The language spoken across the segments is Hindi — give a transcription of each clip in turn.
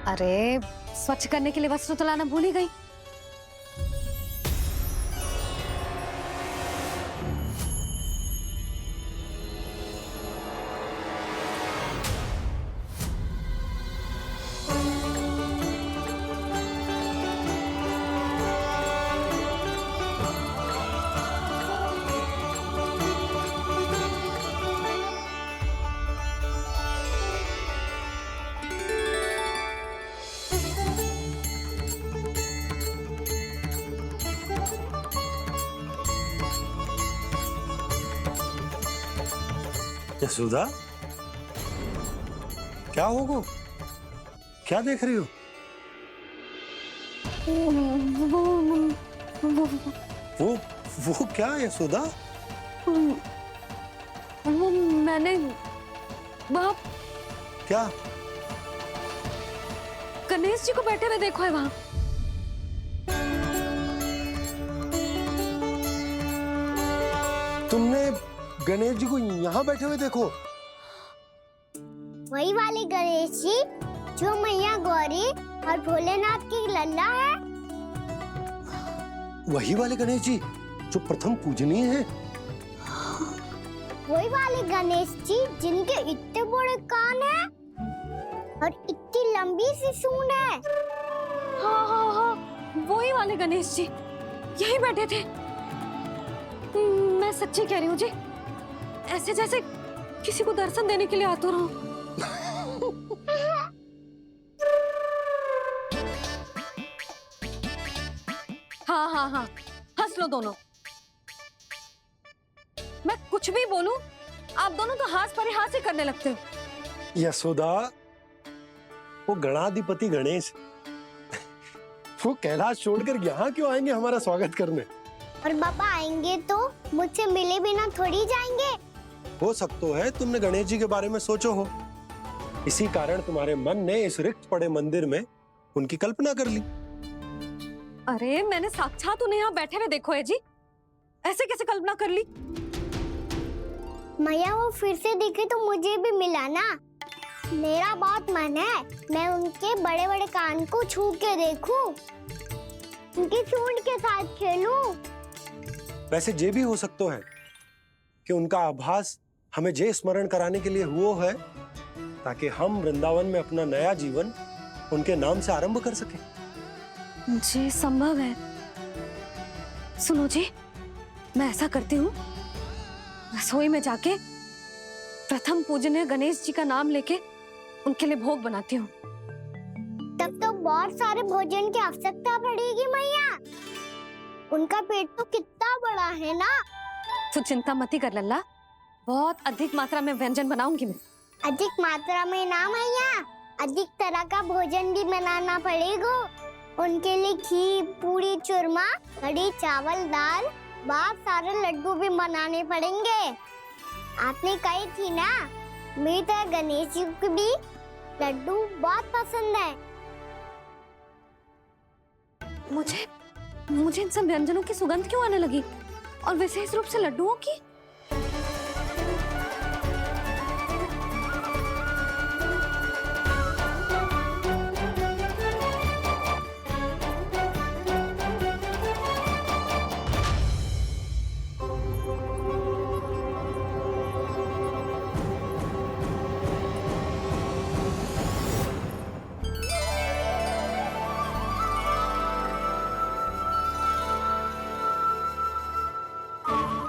अरे स्वच्छ करने के लिए वस्त्र तो लाना भूल ही गई। यशोदा, क्या होगा? क्या देख रही हो? वो क्या यशोदा? वो मैंने वहाँ क्या? गणेश जी को बैठे हुए देखो है वहाँ। तुमने गणेश जी को यहाँ बैठे हुए देखो? वही वाले गणेश जी जो मैया गौरी और भोलेनाथ की लल्ला है। वही वाले गणेश जी जो प्रथम पूजनीय हैं? वही वाले गणेश जी जिनके इतने बड़े कान हैं और इतनी लंबी सी सूंड है। हाँ हाँ हाँ, वही वाले गणेश जी यही बैठे थे। मैं सच्ची कह रही हूँ जी, ऐसे जैसे किसी को दर्शन देने के लिए आतुर हूँ। हाँ हाँ हाँ, हंस लो दोनों। मैं कुछ भी बोलूं, आप दोनों तो हाथ पर हाथ ही करने लगते हो। यशोदा, वो गणाधिपति गणेश वो कैलाश छोड़कर यहाँ क्यों आएंगे हमारा स्वागत करने? और बाबा आएंगे तो मुझसे मिले बिना थोड़ी जाएंगे। हो सकता है तुमने गणेश जी के बारे में सोचो हो, इसी कारण तुम्हारे मन ने इस रिक्त पड़े मंदिर में उनकी कल्पना कर ली। अरे मैंने साक्षात उन्हें यहाँ बैठे हुए देखो है जी, ऐसे कैसे कल्पना कर ली? मैया वो फिर से दिखे तो मुझे भी मिला ना। मेरा बहुत मन है मैं उनके बड़े बड़े कान को छू के देखूं, उनकी सूंड के साथ खेलूं। वैसे ये भी हो सकता है कि उनका आभास हमें ये स्मरण कराने के लिए हुआ है ताकि हम वृंदावन में अपना नया जीवन उनके नाम से आरंभ कर सके। जी संभव है। सुनो जी, मैं ऐसा करती हूँ, रसोई में जाके प्रथम पूजनीय गणेश जी का नाम लेके उनके लिए भोग बनाती हूँ। तब तो बहुत सारे भोजन की आवश्यकता पड़ेगी मैया। उनका पेट तो कितना बड़ा है ना। तू चिंता मत ही कर लल्ला, बहुत अधिक मात्रा में व्यंजन बनाऊंगी मैं। अधिक मात्रा में ना मैया, अधिक तरह का भोजन भी बनाना पड़ेगा। उनके लिए खीर, पूरी, चूरमा, कढ़ी, चावल, दाल, बहुत सारे लड्डू भी बनाने पड़ेंगे। आपने कही थी ना, मेरी तरह गणेश जी को भी लड्डू बहुत पसंद है। मुझे इन सब व्यंजनों की सुगंध क्यों आने लगी, और विशेष रूप से लड्डुओं की?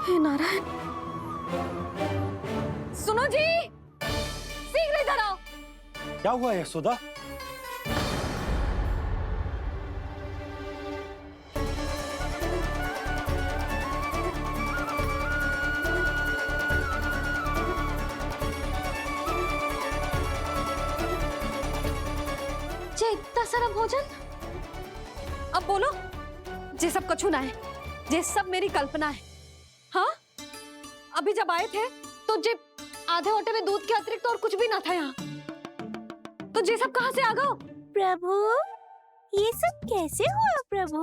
हे नारायण, सुनो जी, शीघ्र इधर आओ। क्या हुआ यशोदा? जे इतना सारा भोजन, अब बोलो, जे सब कछु ना है, जे सब मेरी कल्पना है। हाँ, अभी जब आए थे तो जे आधे ओटे में दूध के अतिरिक्त और कुछ भी ना था यहाँ, तो जे सब कहाँ से आ गए? प्रभु, ये सब कैसे हुआ प्रभु?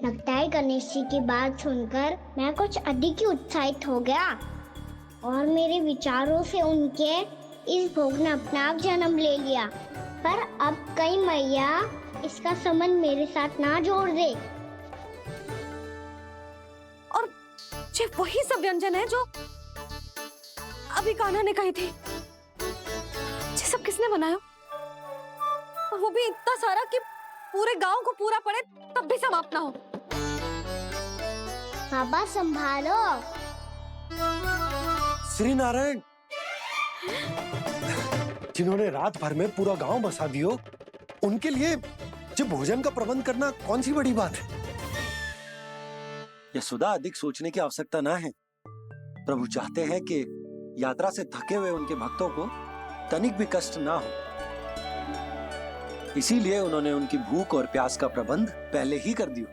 लगता है गणेश जी की बात सुनकर मैं कुछ अधिक ही उत्साहित हो गया और मेरे विचारों से उनके इस भोग ने अपना आप जन्म ले लिया। पर अब कहीं मैया इसका संबंध मेरे साथ ना जोड़ दे। और ये वही सब व्यंजन है जो अभी कान्हा ने कही थी। ये सब किसने बनाया? और वो भी इतना सारा कि पूरे गांव को पूरा पड़े तब भी समाप्त ना हो। बाबा संभालो। श्री नारायण, जिन्होंने रात भर में पूरा गांव बसा दियो, उनके लिए जो भोजन का प्रबंध करना कौन सी बड़ी बात है? यशोदा, अधिक सोचने की आवश्यकता ना है। प्रभु चाहते हैं कि यात्रा से थके हुए उनके भक्तों को तनिक भी कष्ट ना हो, इसीलिए उन्होंने उनकी भूख और प्यास का प्रबंध पहले ही कर दिया।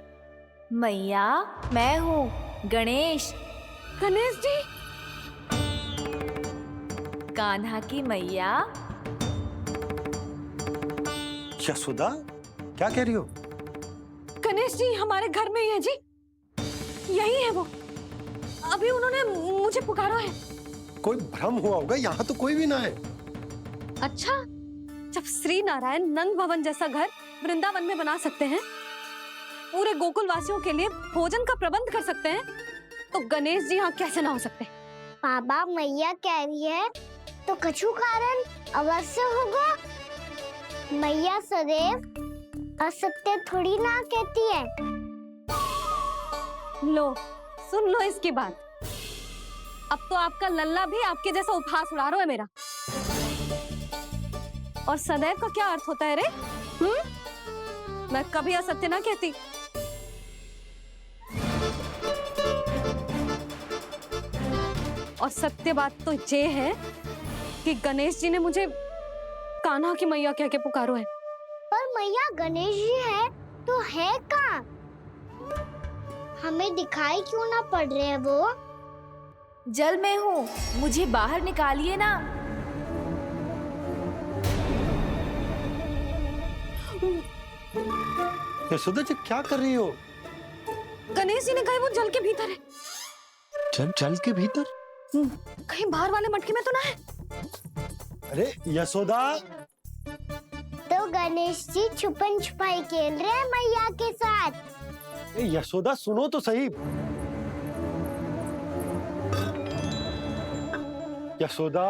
मैया, मैं हूँ गणेश। गणेश जी, कान्हा की मैया। यशोदा, क्या कह रही हो? गणेश जी हमारे घर में ही है जी, यही है वो। अभी उन्होंने मुझे पुकारा है। कोई भ्रम हुआ होगा, यहाँ तो कोई भी ना है। अच्छा, जब श्री नारायण नंद भवन जैसा घर वृंदावन में बना सकते हैं, पूरे गोकुल वासियों के लिए भोजन का प्रबंध कर सकते हैं, तो गणेश जी यहाँ कैसे ना हो सकते? बाबा मैया कह रही है तो कछु कारण अवश्य होगा। मैया सदैव असत्य थोड़ी ना कहती है। लो, सुन लो इसकी बात। अब तो आपका लल्ला भी आपके जैसा उपहास उड़ा रहा है मेरा। और सदैव का क्या अर्थ होता है रे? मैं कभी असत्य ना कहती। और सत्य बात तो ये है कि गणेश जी ने मुझे कान्हा की मैया कह के पुकारो है। पर मैया गणेश जी है तो है कहाँ? हमें दिखाई क्यों ना पड़ रहे हैं वो? जल में हूँ, मुझे बाहर निकालिए ना। यशोदा जी, क्या कर रही हो? गणेश जी ने कहा वो जल के भीतर है। जल के भीतर? कहीं बाहर वाले मटके में तो ना है? अरे यशोदा! तो गणेश जी छुपन छुपाई खेल रहे हैं मैया के साथ। यशोदा, सुनो तो सही। यशोदा,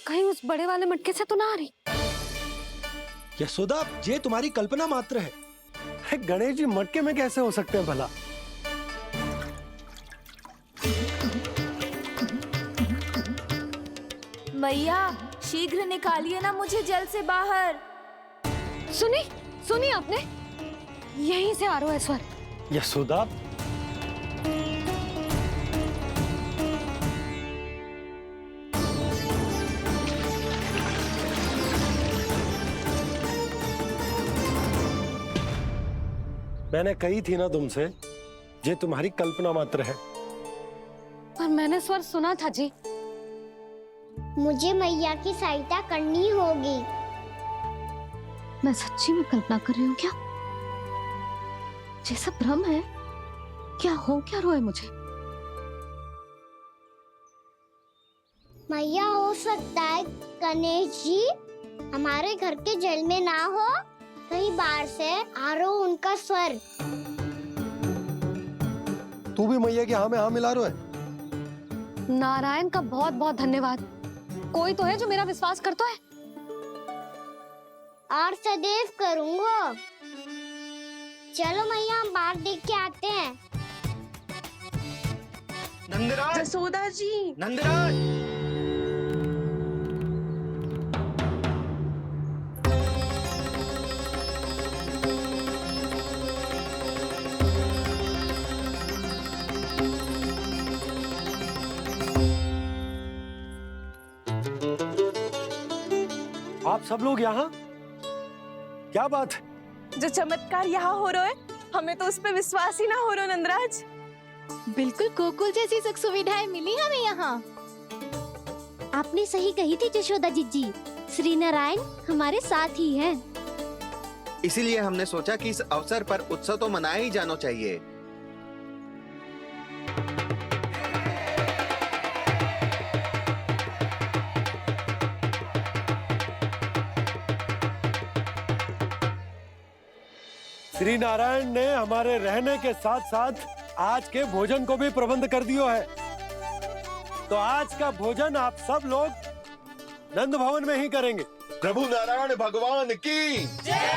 कहीं उस बड़े वाले मटके से तो ना आ रही? यशोदा, ये तुम्हारी कल्पना मात्र है। गणेश जी मटके में कैसे हो सकते हैं भला? मैया, शीघ्र निकालिए ना मुझे जल से बाहर। सुनी आपने? यहीं से आ रहा है स्वर। यशोदा, मैंने कही थी ना तुमसे, ये तुम्हारी कल्पना मात्र है। पर मैंने स्वर सुना था जी। मुझे मैया की सहायता करनी होगी। मैं सच्ची में कल्पना कर रही हूँ क्या? ये सब भ्रम है क्या? हो क्या रहा है मुझे? मैया, हो सकता है गणेश जी हमारे घर के जल में ना हो, कहीं बाहर से आ रहा हो उनका स्वर। तू भी मैया के हाँ में हाँ मिला रहा है। नारायण का बहुत बहुत धन्यवाद। कोई तो है जो मेरा विश्वास करता है। और सदैव करूंगा। चलो मैया, हम बाहर देख के आते हैं। नंदराज! जसोदा जी! नंदराज! आप सब लोग यहाँ? क्या बात है? जो चमत्कार यहाँ हो रहा है, हमें तो उस पे विश्वास ही ना हो रहा नंदराज। बिल्कुल गोकुल जैसी सुख सुविधाएं मिली हमें यहाँ। आपने सही कही थी यशोदा जीजी, श्री नारायण हमारे साथ ही हैं। इसीलिए हमने सोचा कि इस अवसर पर उत्सव तो मनाया ही जाना चाहिए। श्री नारायण ने हमारे रहने के साथ साथ आज के भोजन को भी प्रबंध कर दियो है। तो आज का भोजन आप सब लोग नंद भवन में ही करेंगे। प्रभु नारायण भगवान की जय।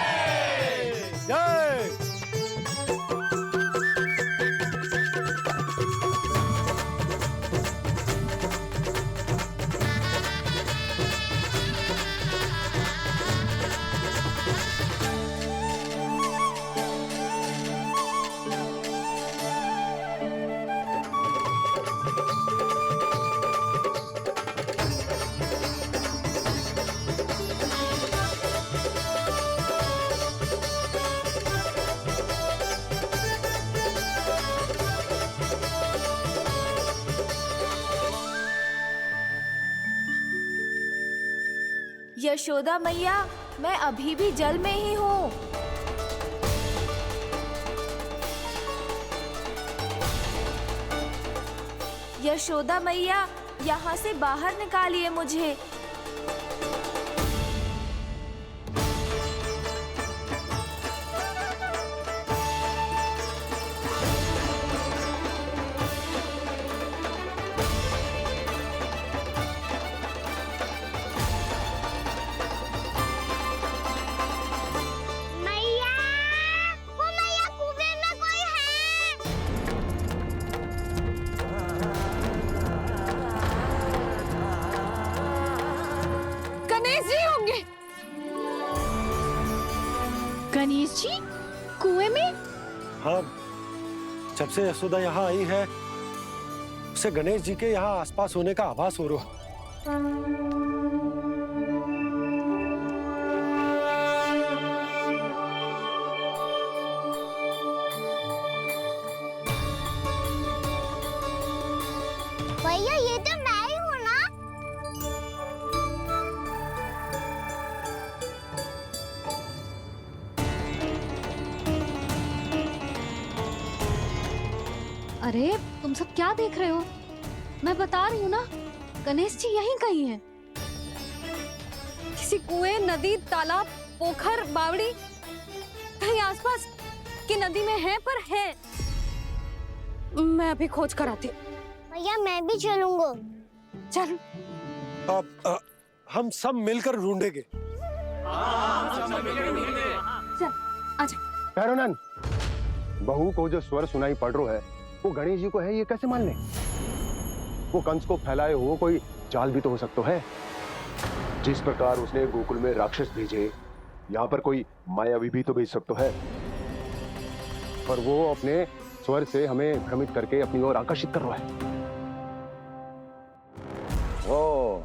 यशोदा मैया, मैं अभी भी जल में ही हूँ। यशोदा मैया, यहाँ से बाहर निकालिए मुझे। मैया, वो मैया कुएं में कोई है। गणेश जी होंगे। गणेश जी कुएं में? हाँ, जब से यशोदा यहाँ आई है उसे गणेश जी के यहाँ आसपास होने का आभास हो रहा है। भैया ये तो मैं ही हूँ ना। अरे तुम सब क्या देख रहे हो? मैं बता रही हूँ ना, गणेश जी यहीं कहीं हैं। किसी कुएं, नदी, तालाब, पोखर, बावड़ी कहीं आसपास की नदी में है, पर है। मैं अभी खोज कर आती हूँ। भैया मैं भी चलूंगा। चल। अब हम सब मिलकर ढूंढेंगे। चल आजा। भैरवनंद, बहू को जो स्वर सुनाई पड़ रहा है वो गणेश जी को है, ये कैसे मान ले? वो कंस को फैलाए हुए कोई जाल भी तो हो सकता है। जिस प्रकार उसने गोकुल में राक्षस भेजे, यहाँ पर कोई मायावी भी तो भेज सकता है। पर वो अपने स्वर से हमें भ्रमित करके अपनी ओर आकर्षित कर रहा है। ओ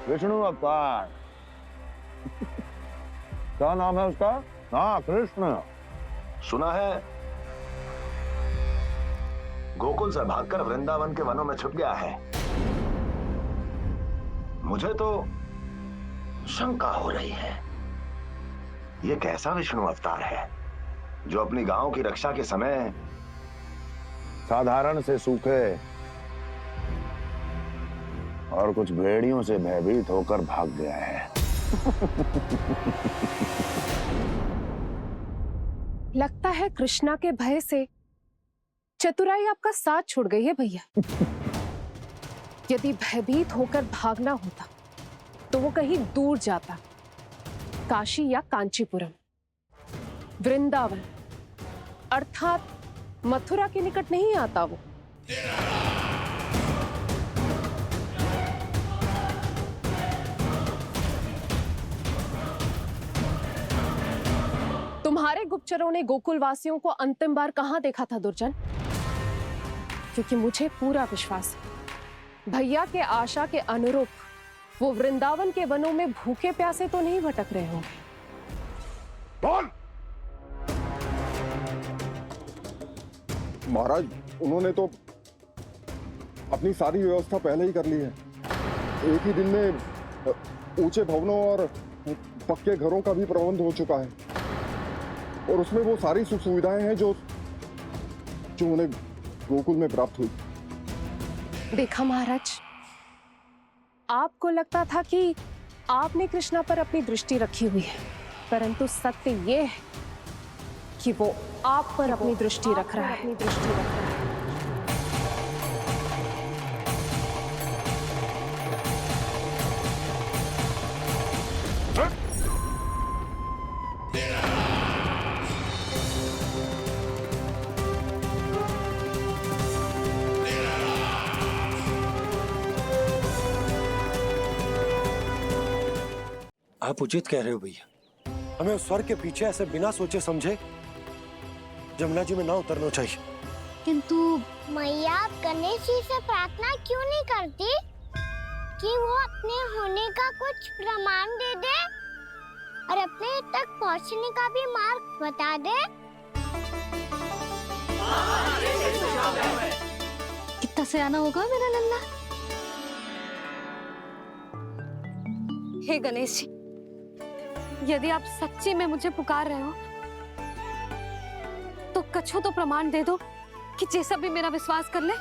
विष्णु अवतार। क्या नाम है उसका? हाँ, कृष्ण। सुना है गोकुल से भागकर वृंदावन के वनों में छुप गया है। मुझे तो शंका हो रही है, ये कैसा विष्णु अवतार है जो अपनी गांव की रक्षा के समय साधारण से सूखे और कुछ भेड़ियों से भयभीत होकर भाग गया है। लगता है कृष्णा के भय से चतुराई आपका साथ छोड़ गई है भैया। यदि भयभीत होकर भागना होता तो वो कहीं दूर जाता, काशी या कांचीपुरम, वृंदावन अर्थात मथुरा के निकट नहीं आता वो। तुम्हारे गुप्तचरों ने गोकुल वासियों को अंतिम बार कहां देखा था दुर्जन? क्योंकि मुझे पूरा विश्वास है भैया के आशा के अनुरूप वो वृंदावन के वनों में भूखे प्यासे तो नहीं भटक रहे होंगे। बोल! महाराज, उन्होंने तो अपनी सारी व्यवस्था पहले ही कर ली है। एक ही दिन में ऊंचे भवनों और पक्के घरों का भी प्रबंध हो चुका है, और उसमें वो सारी सुख सुविधाएं हैं जो उन्हें गोकुल में प्राप्त हुई। देखा महाराज, आपको लगता था कि आपने कृष्णा पर अपनी दृष्टि रखी हुई है, परंतु सत्य ये है कि वो आप पर अपनी दृष्टि रख रहा है। आप उचित कह रहे हो भैया, हमें उस स्वर के पीछे ऐसे बिना सोचे समझे जमुना जी में ना उतरना चाहिए। किंतु मैया, आप गणेश जी से प्रार्थना क्यों नहीं करती कि वो अपने होने का कुछ प्रमाण दे दे और अपने तक पहुंचने का भी मार्ग बता दे? कितना सयाना होगा मेरा लल्ला। हे गणेश जी, यदि आप सच्ची में मुझे पुकार रहे हो तो कछु तो प्रमाण दे दो कि जैसा भी मेरा विश्वास कर ले।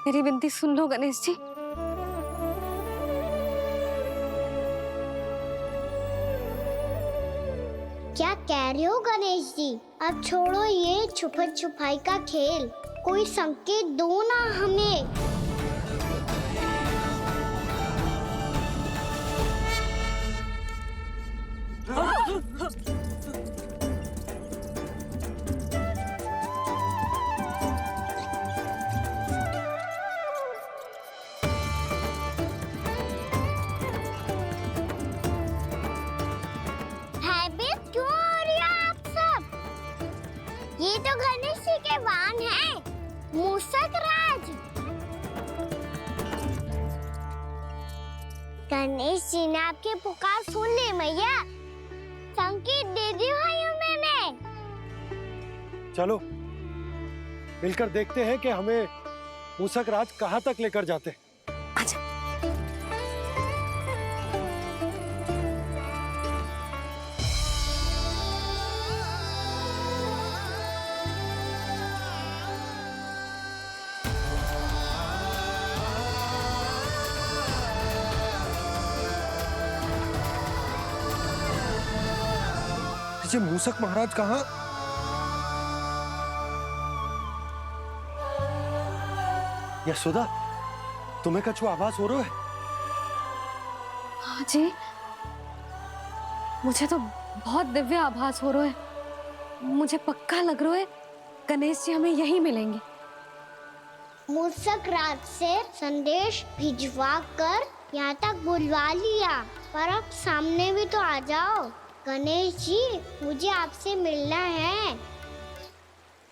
मेरी विनती सुन लो गणेश जी। क्या कह रहे हो गणेश जी? अब छोड़ो ये छुपन छुपाई का खेल, कोई संकेत दो ना हमें। भयभीत क्यों हो रही हो आप सब? ये तो गणेश जी के वाहन हैं, मूषक राज। गणेश जी ने आपकी पुकार सुन ली मैया, संकेत दे दी भाइयों मैंने। चलो मिलकर देखते हैं कि हमें मूषक राज कहाँ तक लेकर जाते हैं। ये मूषक महाराज कहाँ? यशोदा, तुम्हें कछु आभास हो रहा है? हाँ जी, मुझे तो बहुत दिव्य आभास हो रहा है। मुझे पक्का लग रहा है गणेश जी हमें यहीं मिलेंगे। मूषक राज से संदेश भिजवा कर यहाँ तक बुलवा लिया, पर अब सामने भी तो आ जाओ। गणेश जी, मुझे आपसे मिलना है।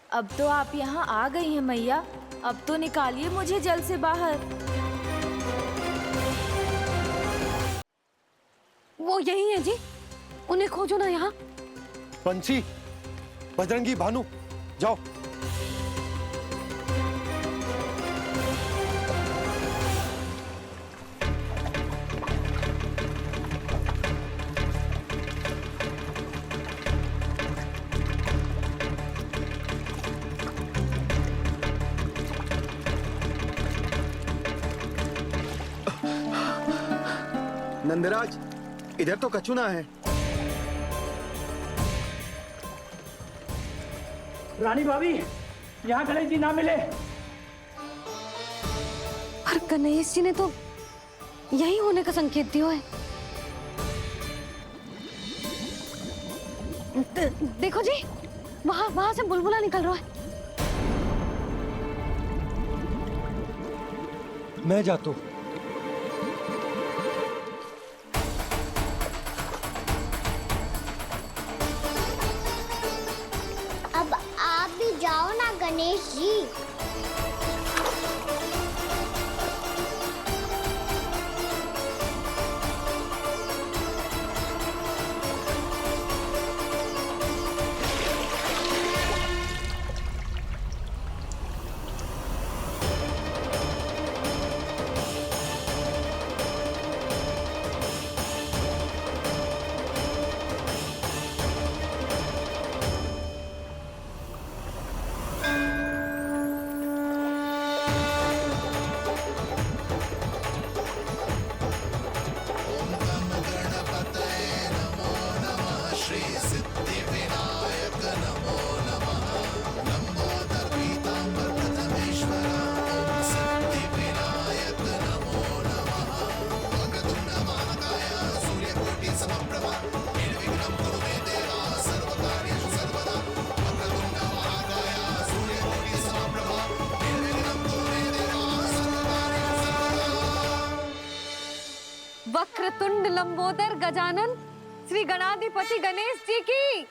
अब तो आप यहाँ आ गई हैं मैया, अब तो निकालिए मुझे जल से बाहर। वो यही है जी, उन्हें खोजो ना यहाँ। बंसी, बजरंगी, भानु, जाओ। नंदराज, इधर तो कछुना है। रानी भाभी, यहाँ गणेश जी ना मिले। पर गणेश जी ने तो यही होने का संकेत दिया है। देखो जी, वहां से बुलबुला निकल रहा है। मैं जाता हूँ। अब आप भी जाओ ना गणेश जी। वक्रतुंड लंबोदर गजानन श्री गणाधिपति गणेश जी की।